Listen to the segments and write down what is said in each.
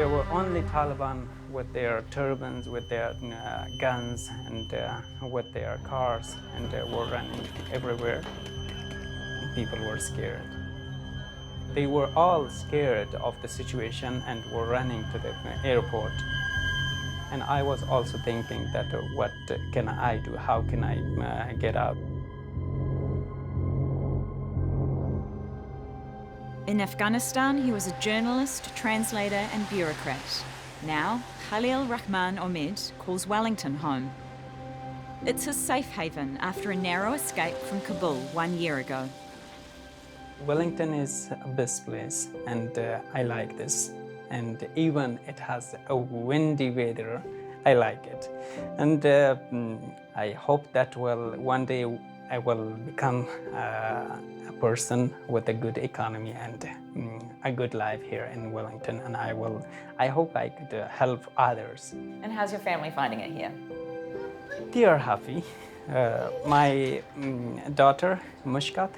There were only Taliban with their turbans, with their guns, and with their cars, and they were running everywhere. People were scared. They were all scared of the situation and were running to the airport. And I was also thinking that what can I do? How can I get out? In Afghanistan, he was a journalist, translator, and bureaucrat. Now, Khalil Rahman Omaid calls Wellington home. It's his safe haven after a narrow escape from Kabul 1 year ago. Wellington is a best place, and I like this. And even it has a windy weather, I like it. And I hope that one day I will become a person with a good economy and a good life here in Wellington, and I hope I could help others. And how's your family finding it here? They are happy. My daughter, Mushkat,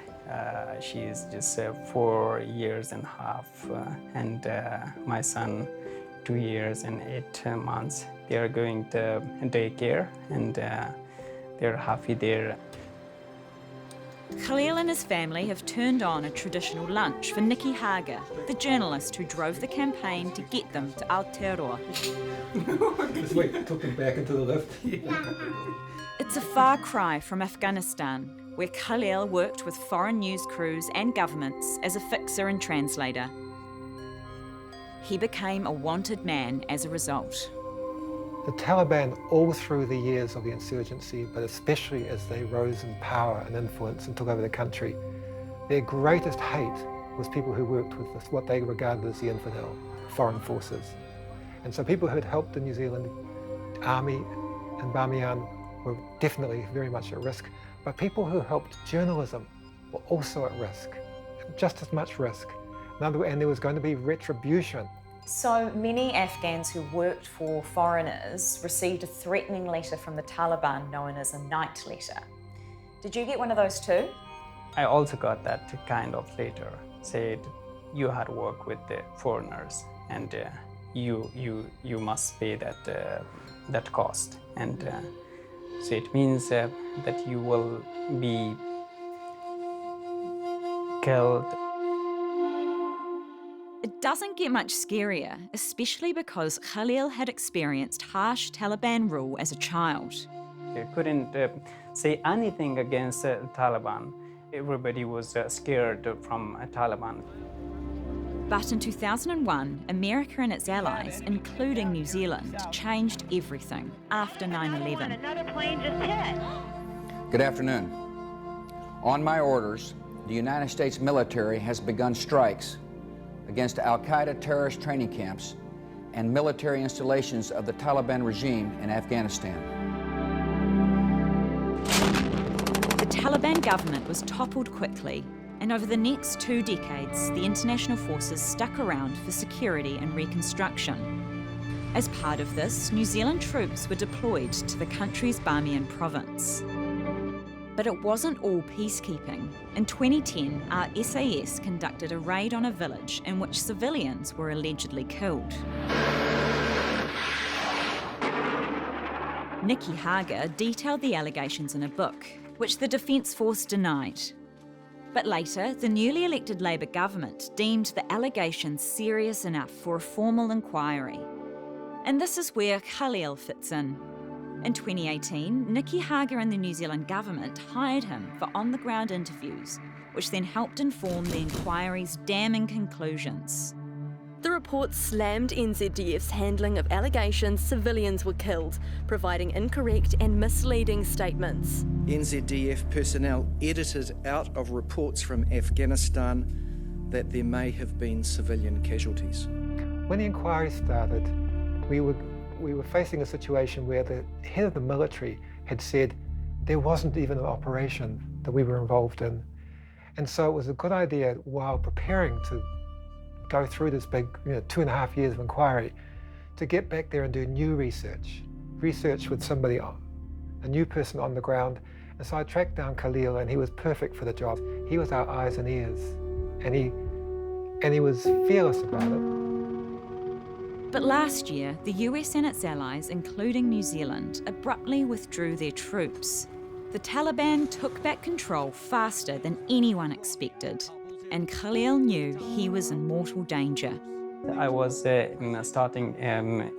she is just 4 years and a half, and my son, 2 years and 8 months. They are going to daycare, and they're happy there. Khalil and his family have turned on a traditional lunch for Nikki Hager, the journalist who drove the campaign to get them to Aotearoa. Just wait, took them back into the lift. It's a far cry from Afghanistan, where Khalil worked with foreign news crews and governments as a fixer and translator. He became a wanted man as a result. The Taliban, all through the years of the insurgency, but especially as they rose in power and influence and took over the country, their greatest hate was people who worked with what they regarded as the infidel, foreign forces. And so people who had helped the New Zealand army in Bamiyan were definitely very much at risk, but people who helped journalism were also at risk, just as much risk. And there was going to be retribution. So many Afghans who worked for foreigners received a threatening letter from the Taliban known as a night letter. Did you get one of those too? I also got that kind of letter, said you had worked with the foreigners and you must pay that cost. And so it means that you will be killed. It doesn't get much scarier, especially because Khalil had experienced harsh Taliban rule as a child. You couldn't say anything against the Taliban. Everybody was scared from Taliban. But in 2001, America and its allies, including New Zealand, changed everything after 9/11. Another plane just hit. Good afternoon. On my orders, the United States military has begun strikes against Al-Qaeda terrorist training camps and military installations of the Taliban regime in Afghanistan. The Taliban government was toppled quickly, and over the next 2 decades, the international forces stuck around for security and reconstruction. As part of this, New Zealand troops were deployed to the country's Bamiyan province. But it wasn't all peacekeeping. In 2010, our SAS conducted a raid on a village in which civilians were allegedly killed. Nikki Hager detailed the allegations in a book, which the Defence Force denied. But later, the newly elected Labour government deemed the allegations serious enough for a formal inquiry. And this is where Khalil fits in. In 2018, Nikki Hager and the New Zealand government hired him for on-the-ground interviews, which then helped inform the inquiry's damning conclusions. The report slammed NZDF's handling of allegations civilians were killed, providing incorrect and misleading statements. NZDF personnel edited out of reports from Afghanistan that there may have been civilian casualties. When the inquiry started, we were facing a situation where the head of the military had said there wasn't even an operation that we were involved in. And so it was a good idea, while preparing to go through this big 2.5 years of inquiry, to get back there and do new research with somebody, a new person on the ground. And so I tracked down Khalil, and he was perfect for the job. He was our eyes and ears, and he was fearless about it. But last year, the US and its allies, including New Zealand, abruptly withdrew their troops. The Taliban took back control faster than anyone expected, and Khalil knew he was in mortal danger. I was starting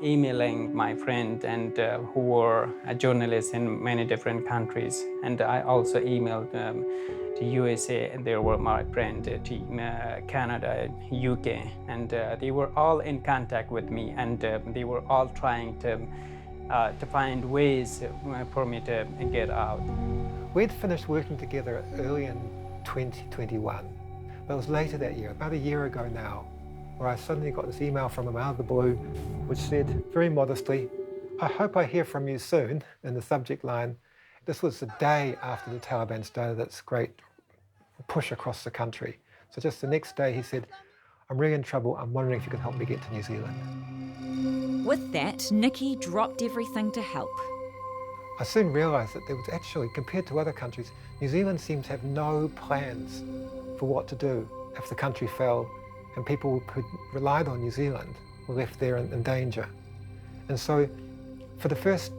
emailing my friend and who were journalists in many different countries, and I also emailed to USA, and there were my friend to Canada, UK, and they were all in contact with me, and they were all trying to find ways for me to get out. We'd finished working together early in 2021, but it was later that year, about a year ago now, where I suddenly got this email from him out of the blue, which said, very modestly, "I hope I hear from you soon," in the subject line. This was the day after the Taliban started its great push across the country. So just the next day he said, "I'm really in trouble. I'm wondering if you could help me get to New Zealand." With that, Nikki dropped everything to help. I soon realised that there was actually, compared to other countries, New Zealand seems to have no plans for what to do if the country fell and people who relied on New Zealand were left there in danger. And so for the first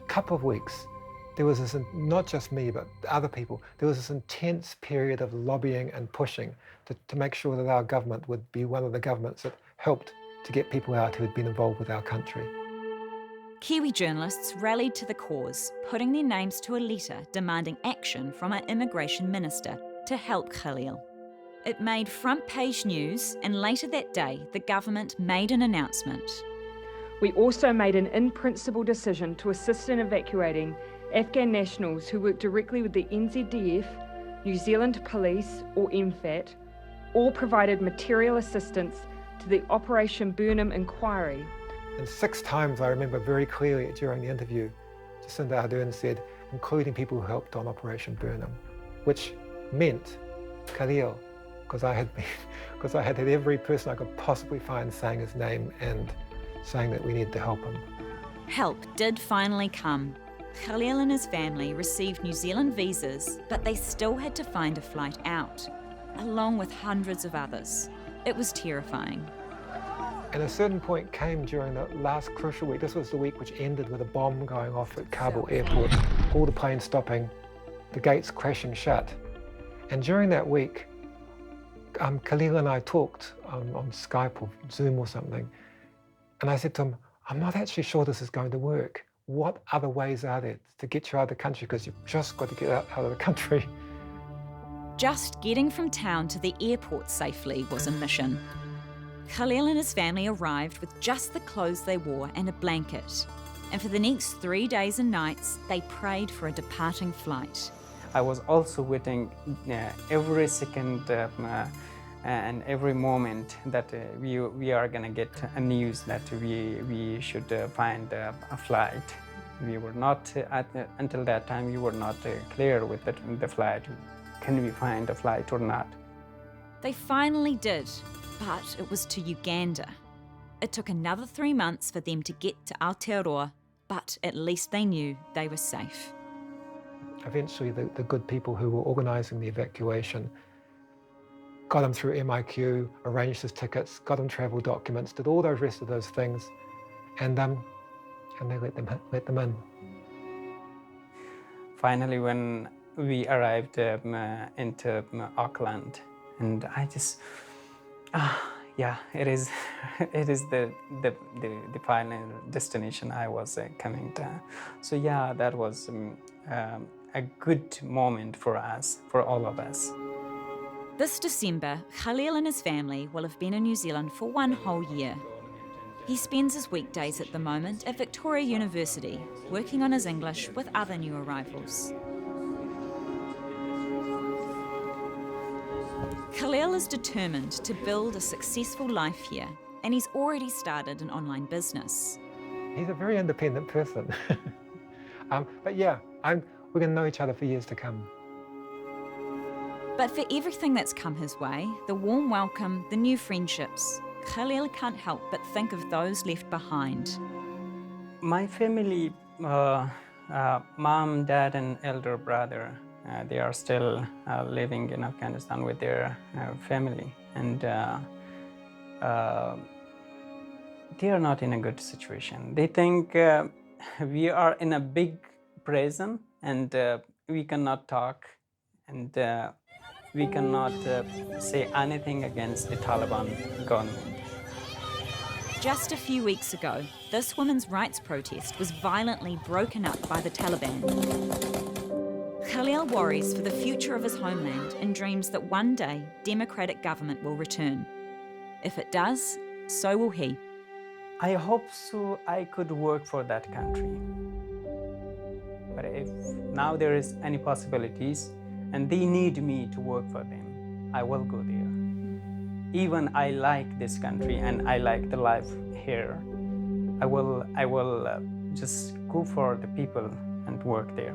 couple of weeks, there was this, not just me, but other people, there was this intense period of lobbying and pushing to make sure that our government would be one of the governments that helped to get people out who had been involved with our country. Kiwi journalists rallied to the cause, putting their names to a letter demanding action from our immigration minister to help Khalil. It made front-page news, and later that day, the government made an announcement. We also made an in-principle decision to assist in evacuating Afghan nationals who work directly with the NZDF, New Zealand Police or MFAT, or provided material assistance to the Operation Burnham inquiry. And 6 times I remember very clearly during the interview, Jacinda Ardern said, including people who helped on Operation Burnham, which meant Khalil, because I had had every person I could possibly find saying his name and saying that we needed to help him. Help did finally come. Khalil and his family received New Zealand visas, but they still had to find a flight out, along with hundreds of others. It was terrifying. And a certain point came during the last crucial week. This was the week which ended with a bomb going off at Kabul airport, all the planes stopping, the gates crashing shut. And during that week, Khalil and I talked on Skype or Zoom or something. And I said to him, "I'm not actually sure this is going to work. What other ways are there to get you out of the country? Because you've just got to get out of the country." Just getting from town to the airport safely was a mission. Khalil and his family arrived with just the clothes they wore and a blanket. And for the next 3 days and nights, they prayed for a departing flight. I was also waiting every second and every moment that we are going to get a news that we should find a flight. We were not, until that time, we were not clear with the flight. Can we find a flight or not? They finally did, but it was to Uganda. It took another 3 months for them to get to Aotearoa, but at least they knew they were safe. Eventually, the good people who were organising the evacuation got him through MIQ, arranged his tickets, got him travel documents, did all those rest of those things, and they let them in. Finally, when we arrived into Auckland, and I just, yeah, it is the final destination I was coming to. So yeah, that was a good moment for us, for all of us. This December, Khalil and his family will have been in New Zealand for 1 whole year. He spends his weekdays at the moment at Victoria University, working on his English with other new arrivals. Khalil is determined to build a successful life here, and he's already started an online business. He's a very independent person. But yeah, we're going to know each other for years to come. But for everything that's come his way, the warm welcome, the new friendships, Khalil can't help but think of those left behind. My family, mom, dad, and elder brother, they are still living in Afghanistan with their family. And they are not in a good situation. They think we are in a big prison and we cannot talk and we cannot say anything against the Taliban government. Just a few weeks ago, this women's rights protest was violently broken up by the Taliban. Khalil worries for the future of his homeland and dreams that one day democratic government will return. If it does, so will he. I hope so I could work for that country. But if now there is any possibilities and they need me to work for them, I will go there. Even I like this country and I like the life here, I will just go for the people and work there.